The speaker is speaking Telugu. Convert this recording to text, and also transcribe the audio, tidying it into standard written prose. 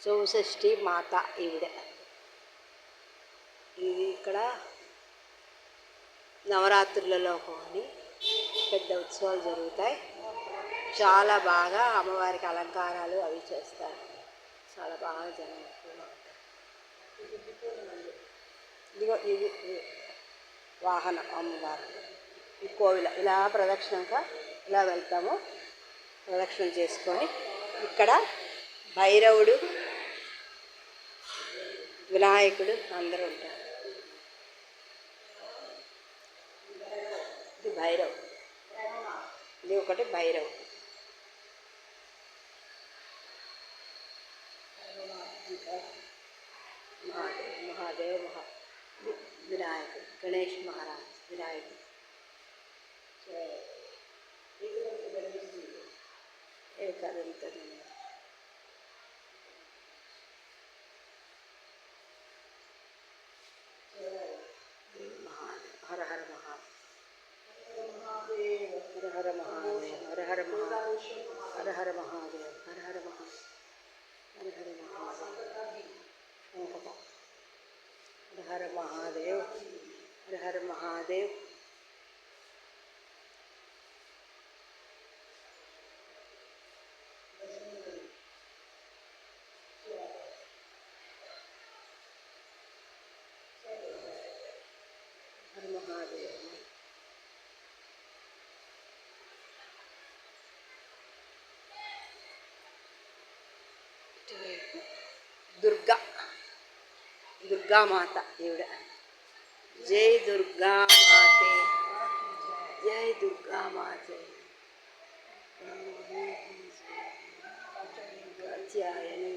చౌషష్ఠి మాత ఈవిడ. ఇది ఇక్కడ నవరాత్రులలో కొన్ని పెద్ద ఉత్సవాలు జరుగుతాయి. చాలా బాగా అమ్మవారికి అలంకారాలు అవి చేస్తారు. చాలా బాగా జనం ఎక్కువగా ఉంటారు. ఇదిగో ఇది వాహనం అమ్మవారు. ఈ కోవిల ఇలా ప్రదక్షిణంగా ఇలా వెళ్తాము. ప్రదక్షిణ చేసుకొని ఇక్కడ భైరవుడు, వినాయకుడు అందరూ ఉంటారు. ఇది భైరవ్, ఇది ఒకటి భైరవ్. మహాదేవ్ వినాయకుడు, గణేష్ మహారాజ్ వినాయకుడు. ఏకాదంతని హర హర మహాదేవ్, హర హర మహాదేవ్, హర హర మహాదేవ్, హర హర మహాదేవ్, హర హర మహాదేవ్, హర హర మహాదేవ్, హర హర మహాదేవ్, హర హర మహాదేవ్. మహాదేవ్ దుర్గామాత ఈవిడ. జై దుర్గామాతే, జై దుర్గామాతే, కాత్యాయని